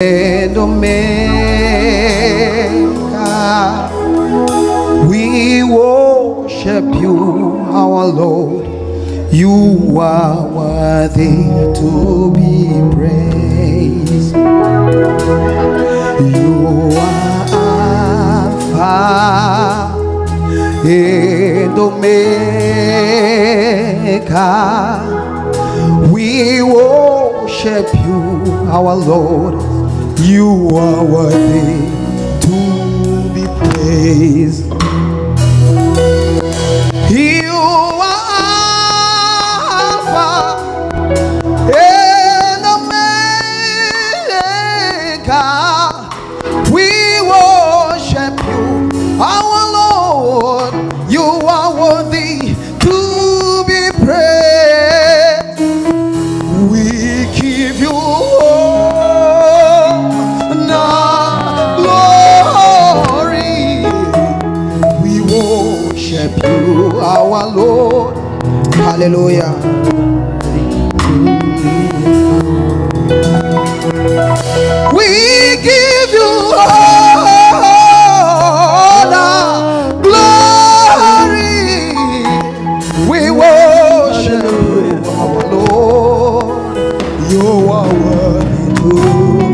and Omega, we worship you, our Lord. You are worthy to be praised. You are Alpha and Omega. We worship you, our Lord. You are worthy to be praised. You are Alpha and Omega. We worship you, our Lord. You are worthy to be praised. We give you you, our Lord. Hallelujah. We give you all the glory. We worship you, our Lord. You are worthy to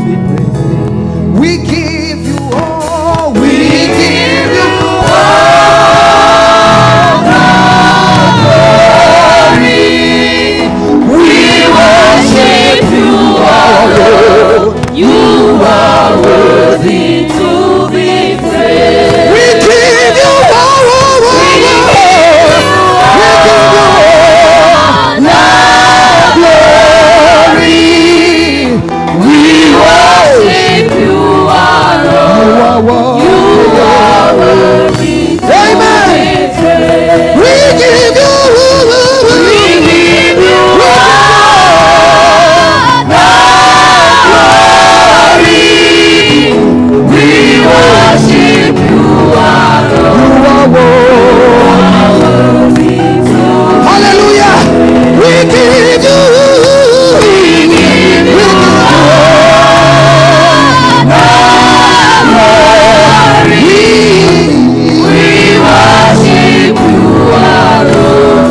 be praised. We give you all. We give you you are worthy to be praised. We give you all. We give you all the glory. We worship you, our Lord. You are worthy to be praised. We give you worship you, our Lord. hallelujah. We give you we worship you, our Lord.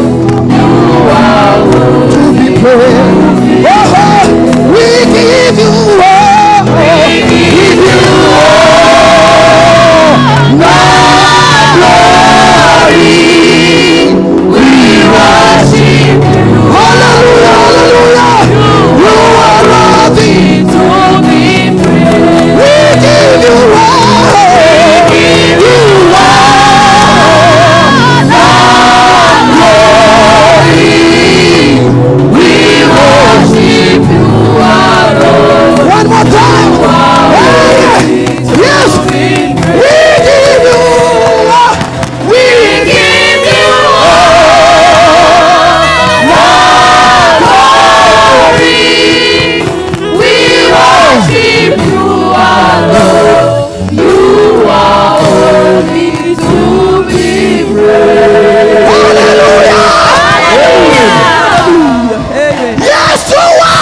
You are worthy to be praised. We give you all. We give you one more time. Yes, we give you. We give you glory. We worship you, our Lord. You are worthy to be praised. Hallelujah. Yes, you are.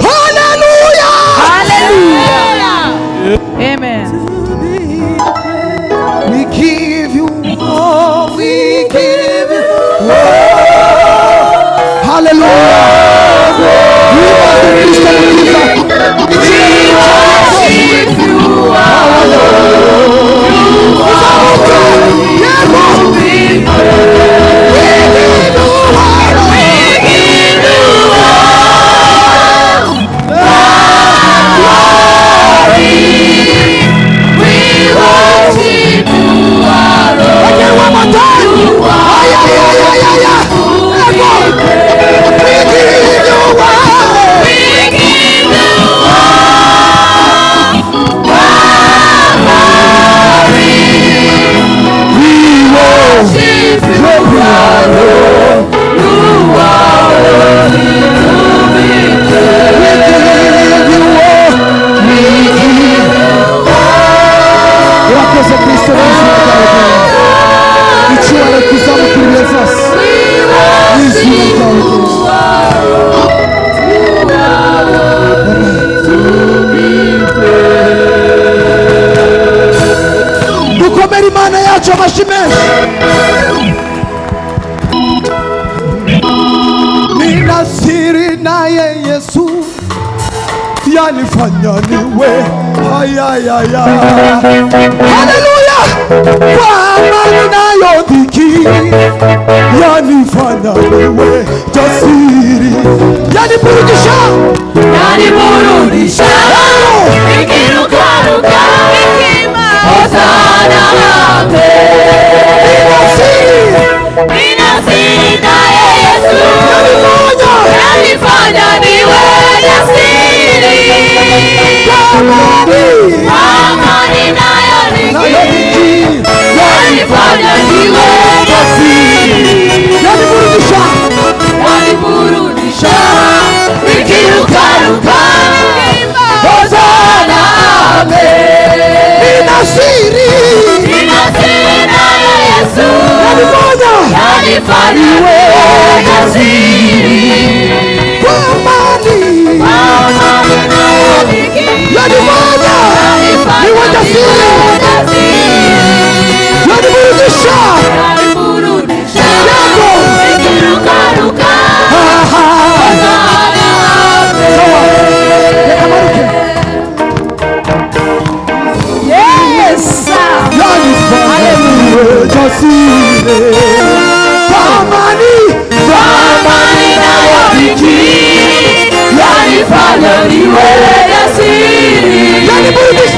Hallelujah. Hallelujah. Amen. We give you all. We give you all. Hallelujah. We worship you, our Lord. You are worthy to be praised. We give you all. We give you all glory. We worship you, our Lord. again, one more time. You are We give you all. we give you yanifanya niwe ayayaya. Haleluya, kwa amani nayo dhiki yanifanya niwe jasiri, yaniburudisha nikirukaruka nikima hosana ame ninasiri naye Yesu yanifanya niwe jasiri, amani nayo dhiki yanifanya niwe jasiri, yaniburudisha nikirukaruka hosana ame ninasiri naye Yesu yanifanya niwe jasiri, kwa amani nayo dhiki yanifanya niwe jasiri, yaniburudisha nikirukaruka hosana ame. Yes, yanifanya niwe jasiri, kwa amani nayo dhiki yanifanya niwe jasiri, yaniburudisha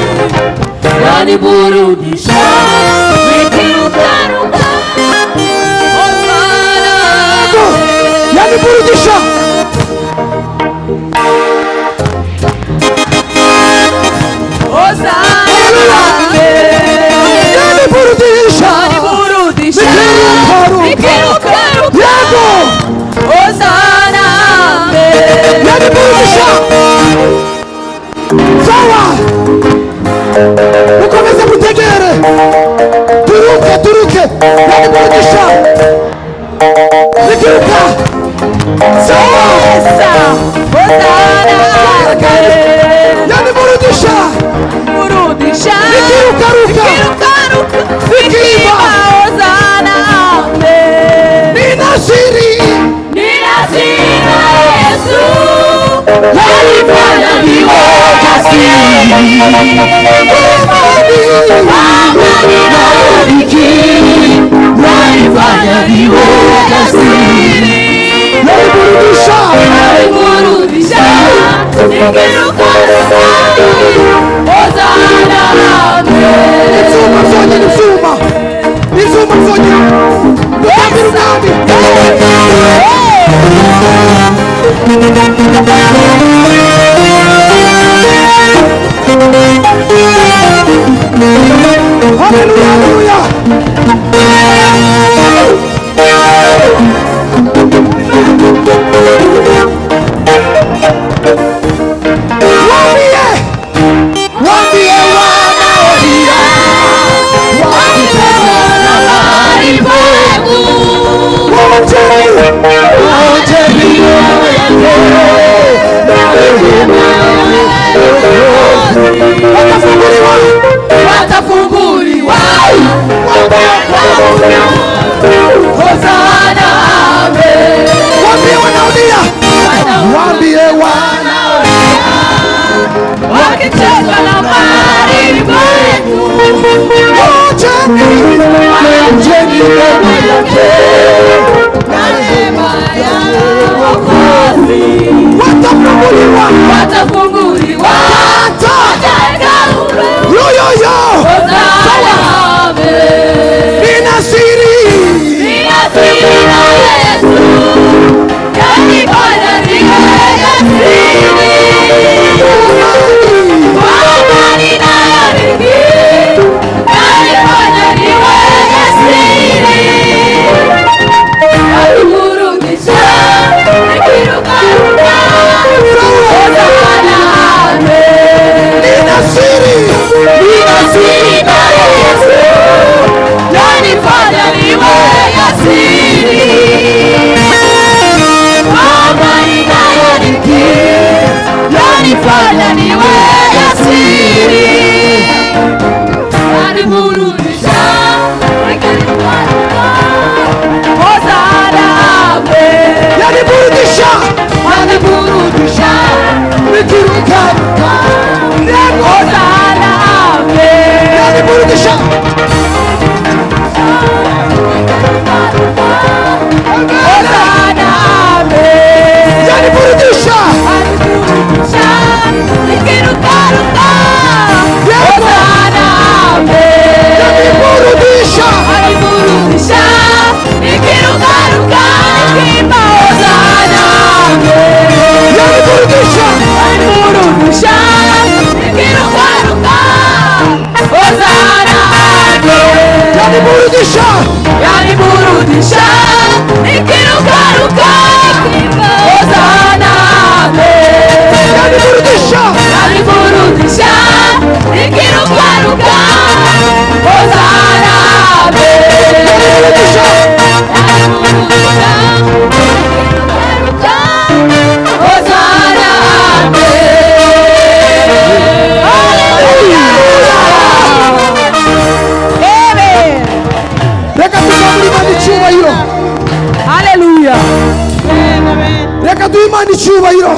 nikirukaruka hosana yaniburudisha sawa, ukomeze kutegere, turuke yaniburudisha nikiruka sawa, yaniburudisha nikirukaruka nikiimba hosana ame ninasiri na Yesu yanifanya niwe jasiri, amani nayo dhiki yanifanya niwe jasiri, yaniburudisha nikirukaruka hosana ame. Nizuma msoje, nizuma msoje, utambi rugami haleluya. Wambie wanaolia wakitazama mahali pangu, wote mbio yake watafunguliwa hosana ame. Wambie wanaolia wakicheza na mahali pangu, wote mbio yake na neema ya Mwokozi watafunguliwa wataenda huru hosana ame. Ninasiri na Yesu yanifanya niwe jasiri, amani nayo dhiki yanifanya niwe jasiri, Hallelujah. Reka duhe Imana icyubahiro.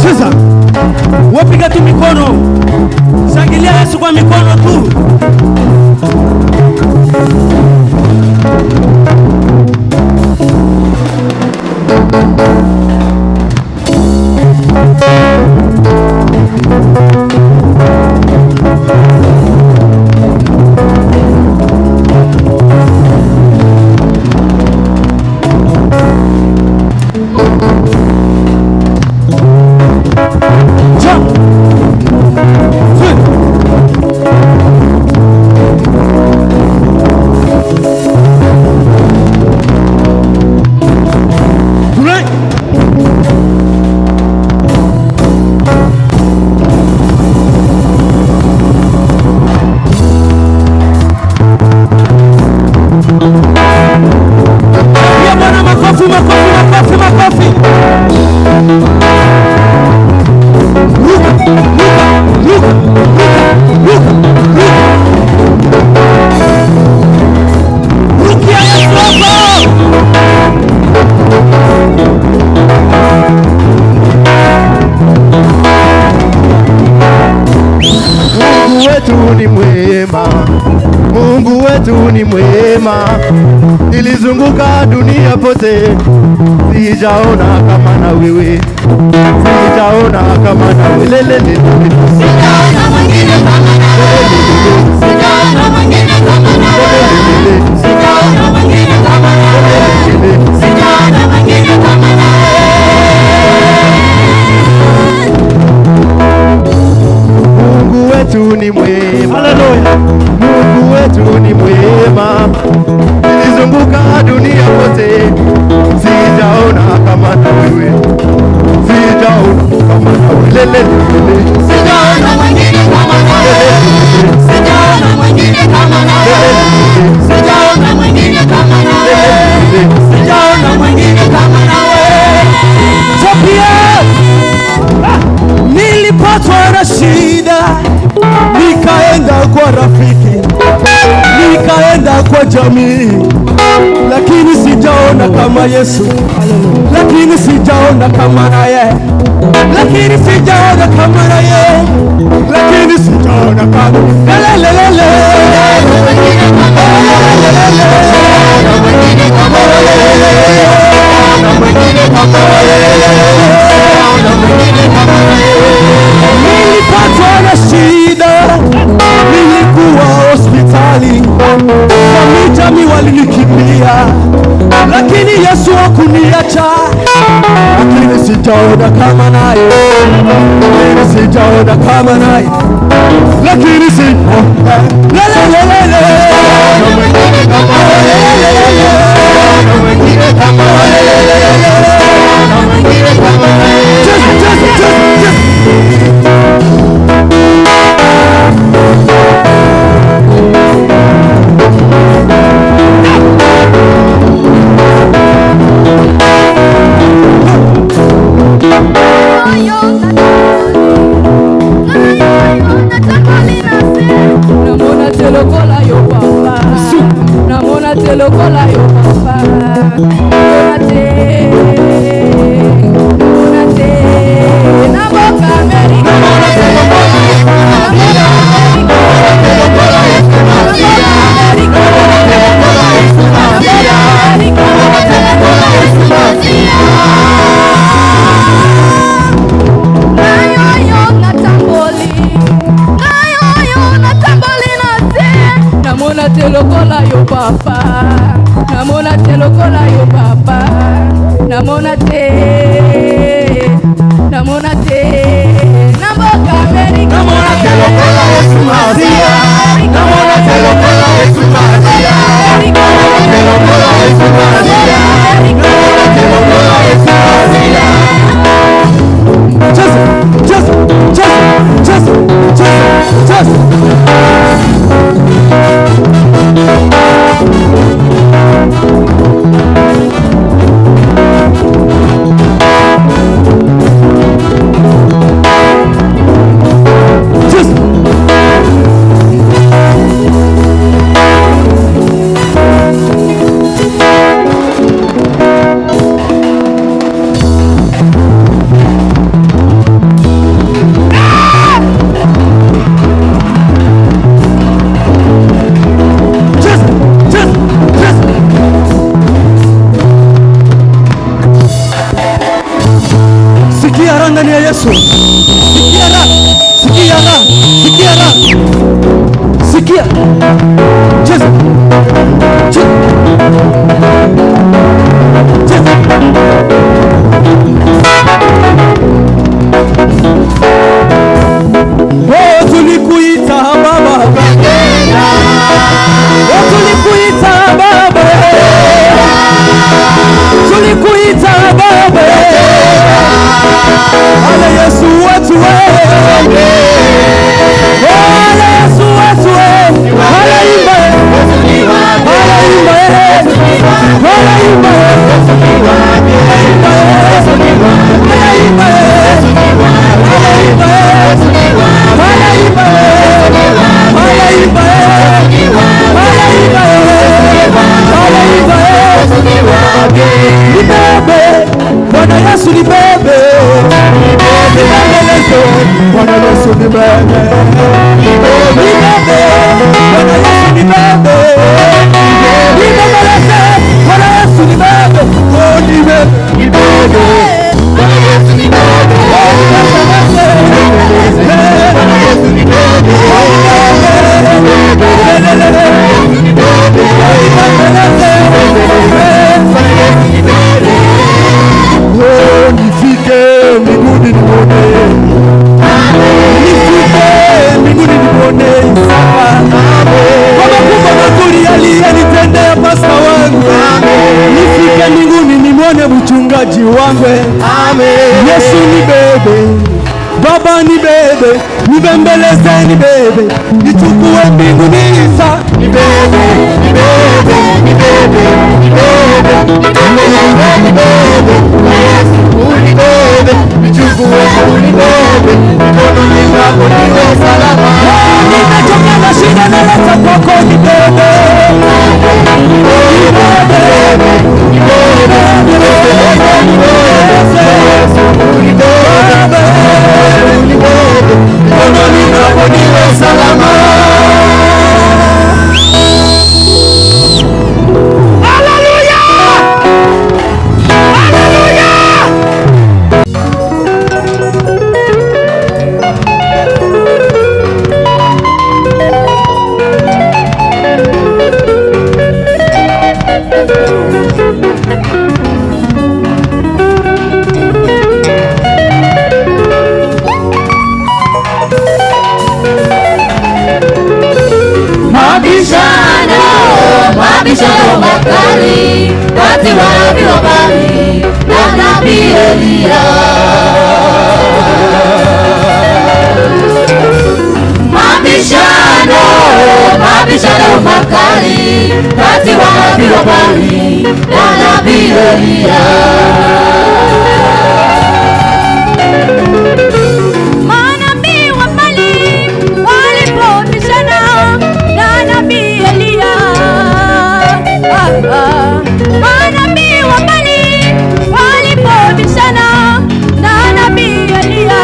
Sasa wapiga tu mikono, shangilia Yesu kwa mikono tu. Mungu wetu ni mwema, nilizunguka dunia pote, sijaona kama na wewe, sijaona kama na wewe, sijaona mwingine kama na wewe, sijaona mwingine kama na wewe, sijaona mwingine kama na wewe, sijaona mwingine kama na wewe. Mungu wetu ni mwema, haleluya. Mungu wetu ni mwema, nilizunguka dunia pote, sijaona kama na wewe, sijaona kama na wewe, sijaona mwingine kama na wewe, sijaona mwingine kama na wewe, sijaona mwingine kama na wewe, sijaona mwingine kama na wewe. Topia nilipatwa na shida, nikaenda kwa rafiki, nikaenda kwa jamii, lakini sijaona kama Yesu, lakini sijaona kama naye, lakini sijaona kama naye, lakini sijaona kama lelelele. Nilipatwa na shida, nilikuwa hospitali, jamii walinikimbia, lakini Yesu hakuniacha, lakini sijaona kama naye, lakini sijaona kama naye, lakini sijaona lelelele. lokola yo papa namona te namona te namboka Amerika namona te lokola Yesu Masia namona te lokola Yesu Masia namona te lokola Yesu Masia namona te lokola Yesu Masia just ndani ya Yesu. Sikia ra, sikia ra, sikia ra, sikia. Cheza, cheza, cheza. Oh, tulikuita baba, oh, tulikuita baba, tulikuita baba. Ale Yesu wetu wewe, ale Yesu wetu wewe, ale imba, ale imba, ale imba, Bwana Yesu ni bebe, Bwana Yesu ni bebe, Bwana Yesu ni bebe, Bwana Yesu ni bebe, oh ni bebe, Bwana Yesu ni bebe, Bwana Yesu ni bebe, oh nifike mbinguni nione, nifike mbinguni nione kwa makubwa mazuri aliyonitendea pasta wangu. Nifike mbinguni nimuone mchungaji wangu. Yesu ni bebe, Baba ni bebe, nibembeleze ni bebe, nichukue mbinguni sa ni bebe, ni bebe, ni bebe, ni bebe, ni bebe, Yesu ni bebe, nichukue ni bebe, mikononi mwako niwe salama. Nimechoka na shida na leta kwako ni bebe, ni bebe, ni bebe, ni bebe, ni bebe, Yesu ni bebe, ni bebe, mikononi mwako niwe salama. Mabishano makali kati wa Bali na Nabii Elia. Mabishano makali kati wa Bali na Nabii Elia. Manabii wa Bali walipobishana na Nabii Elia. Manabii wa Bali walipobishana na Nabii Elia.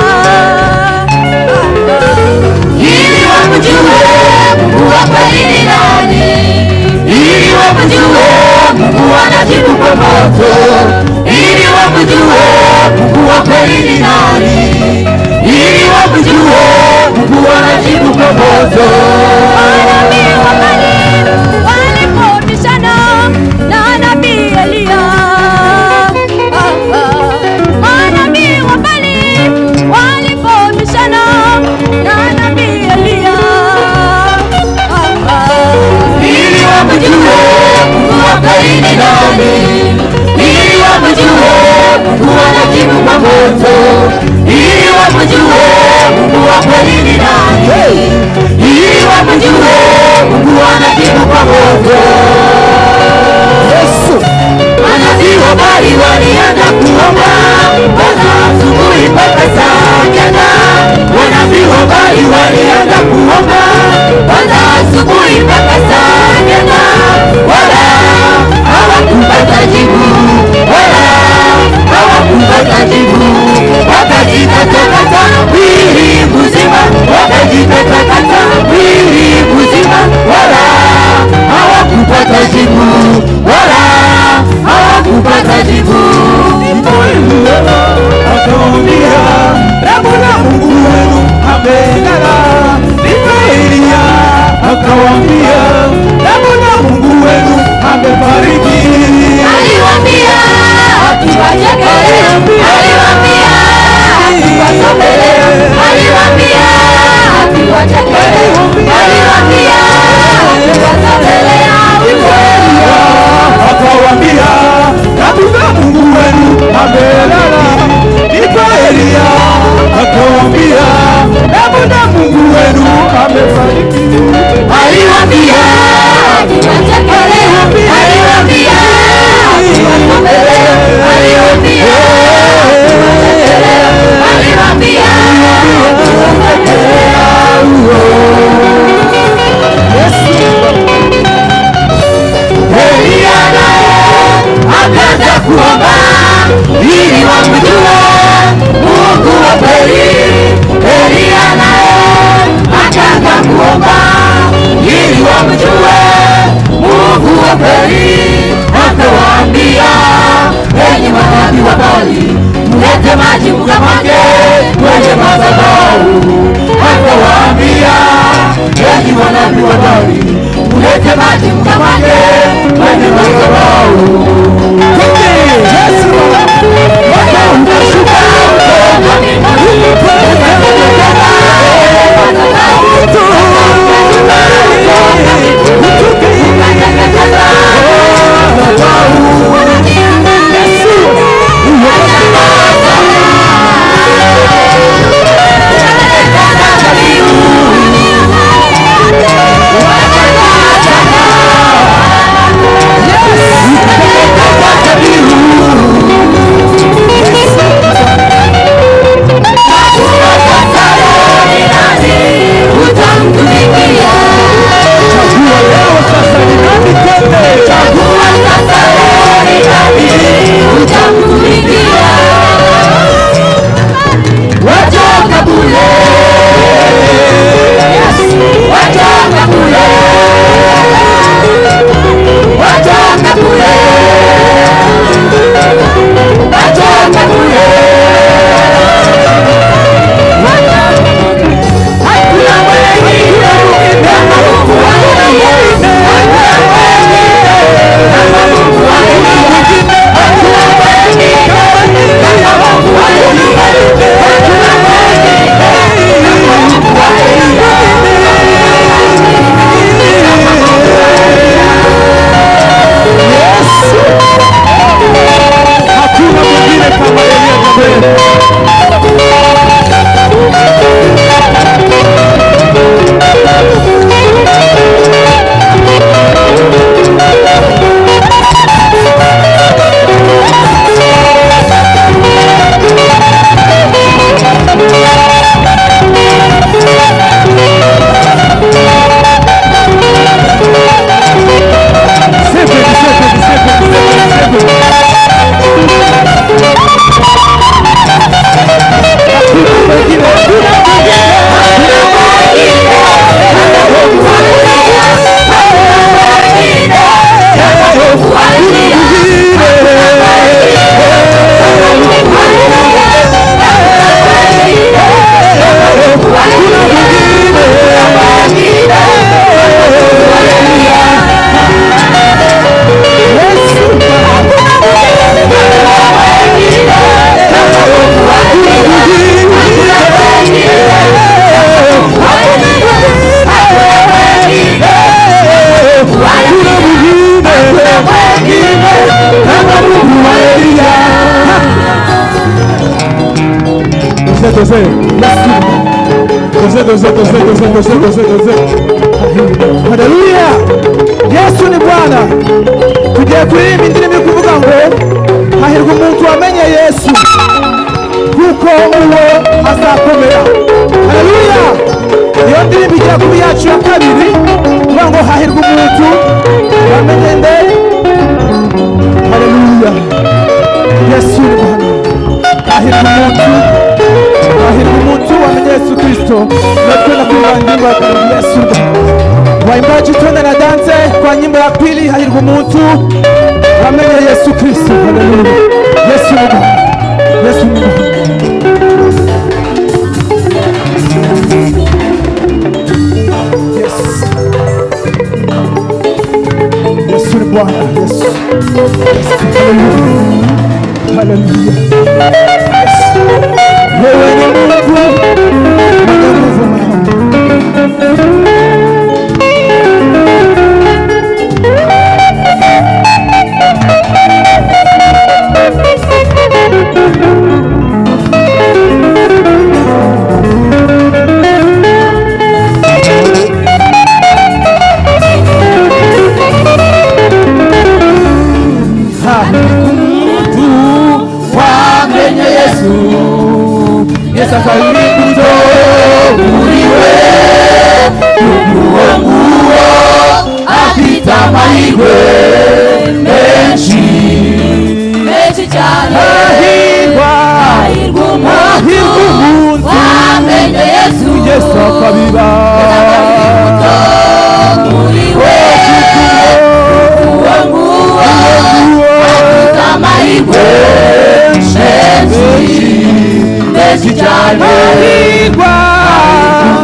Ili wamjue Mungu wa kweli ni nani, ili wamjue Mungu anajibu kwa moto, ili wamjue Mungu wa kweli ni nani, ili wamjue Mungu anajibu kwa moto. Manabii wa Bali walipobishana na Nabii Elia. Haleluya. Yesu ni Bwana. Tugiye kuririmba indirimbo kuvuga ngo hahirwa umuntu wamenye Yesu kuko uwo azakomera. Haleluya. Iyo ndirimbo igiye kuba yacu ya kabiri kuvuga ngo hahirwa umuntu wamenye nde. Haleluya. Yesu ni Bwana. Hahirwa umuntu wamenye Yesu Kristo. Natwe na kuimba nyimbo ya Yesu. Waimbaji twende na danse kwa nyimbo ya pili, hahirwa umuntu wamenye Yesu Kristo. Haleluya. Yesu ni Bwana. Yesu ni Bwana. Yes. Yesu ni Bwana. Yesu. Haleluya. Yes. Wewe ni Mungu mwenye nguvu mahali. Sasa ulikuto uliwe nguo afita maigwe menshi cyane hahirwa umuntu wamenye Yesu akabiba uriwe uwo nguwo afita maigwe menshi cyane hahirwa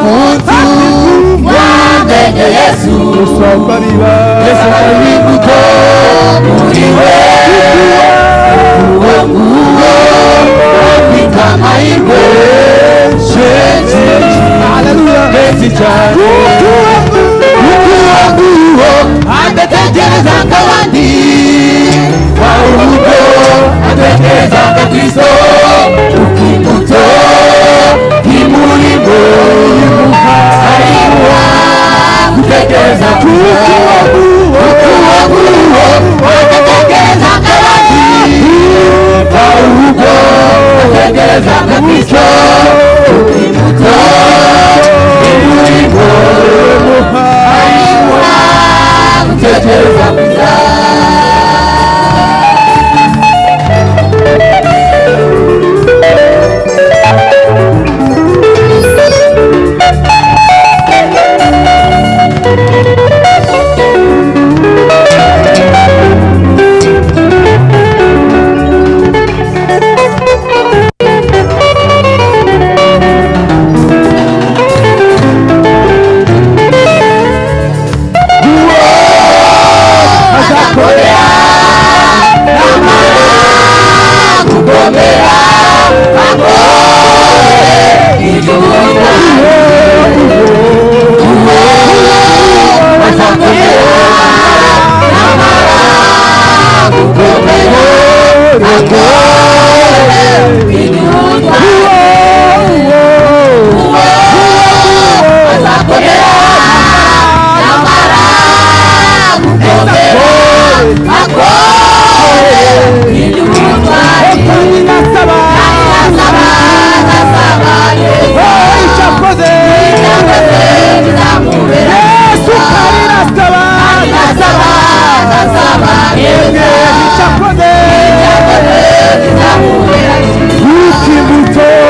umuntu wamenye Yesu akabiba akabiba uriwe uwo nguwo afita maigwe menshi cyane ukuwaguwo adatekereza nk'abandi ahubwo atekereza nka Kristo ukimbuto imurimo ariwa gutekereza ukuwaguwo adatekereza nk'abandi ahubwo atekereza nka Kristo ukimbuto imurimo ariwa gutekereza kuza ukimbuto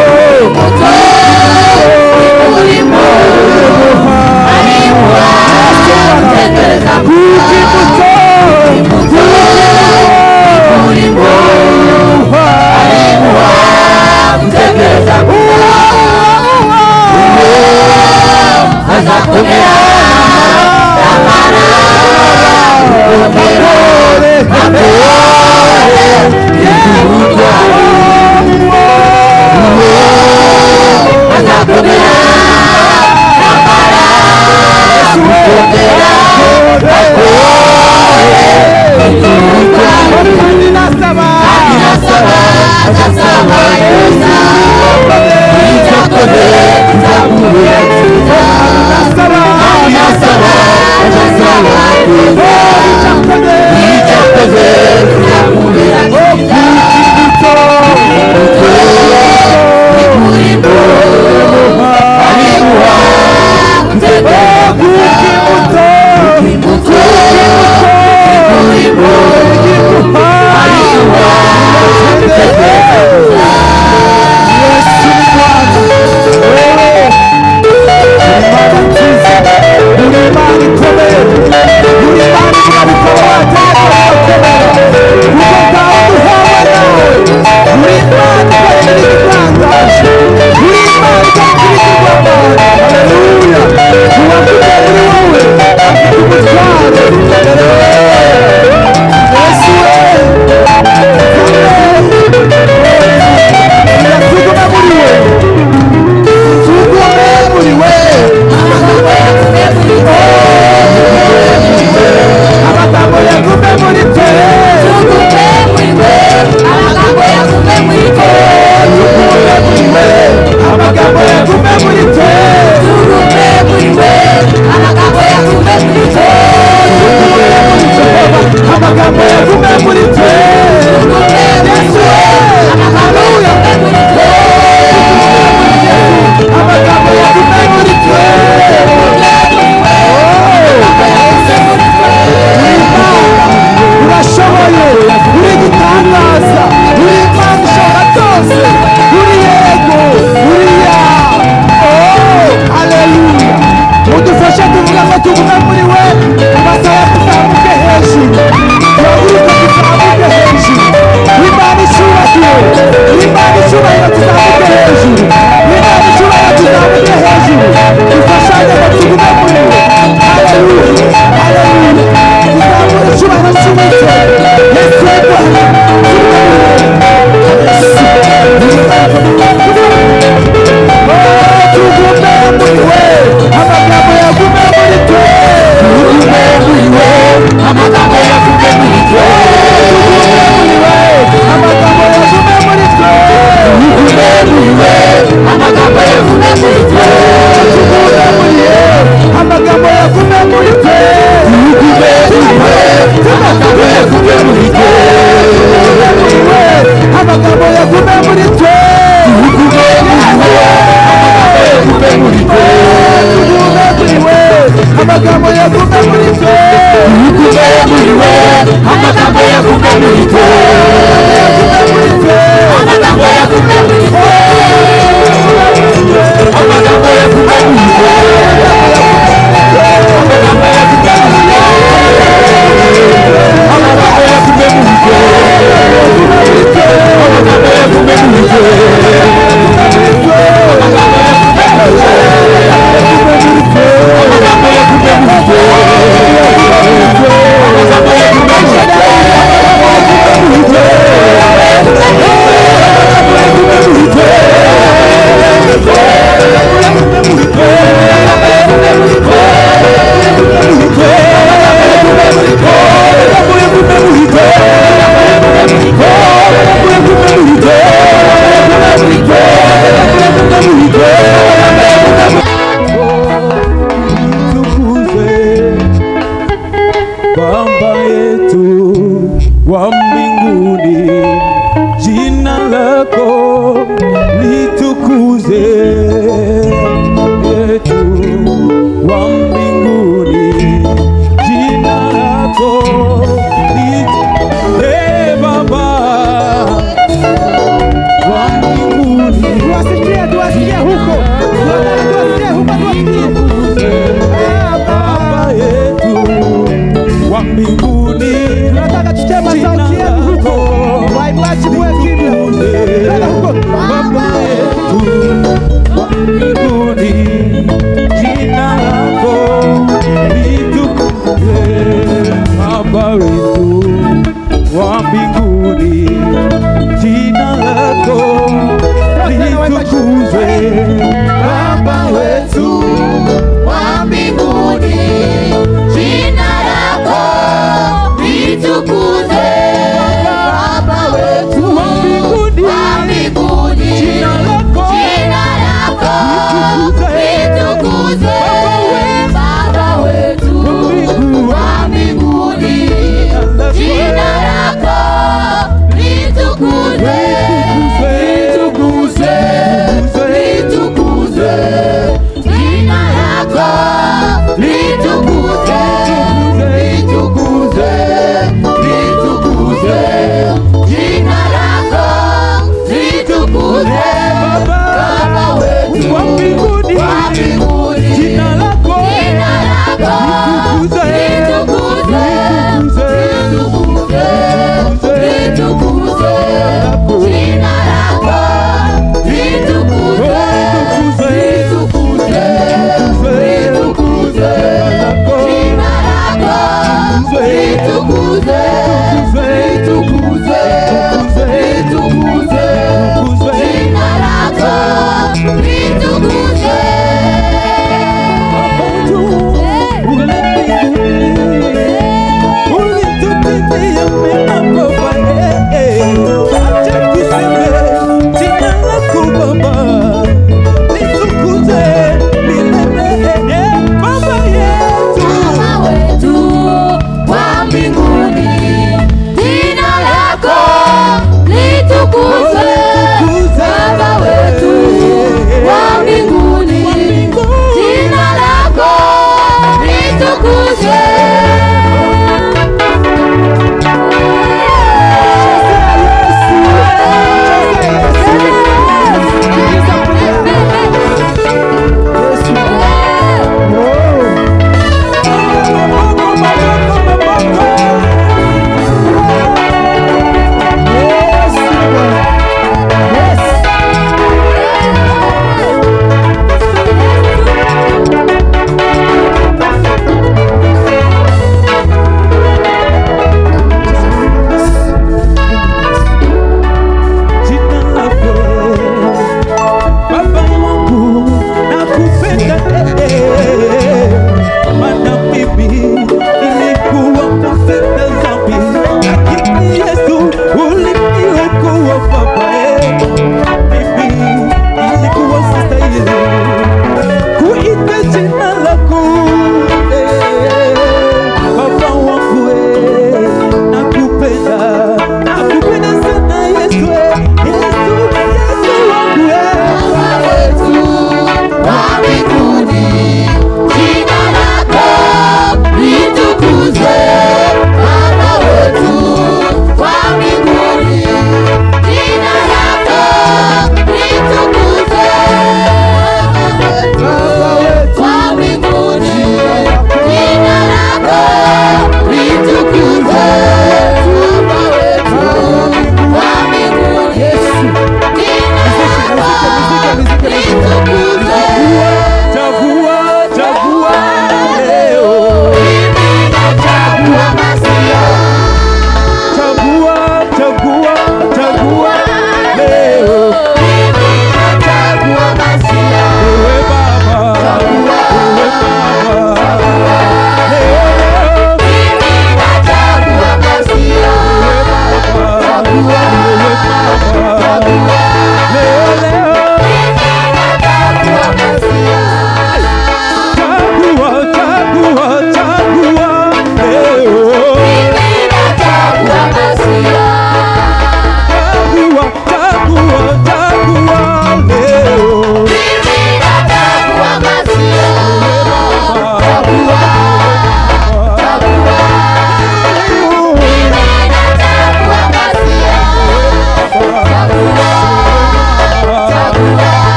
ufite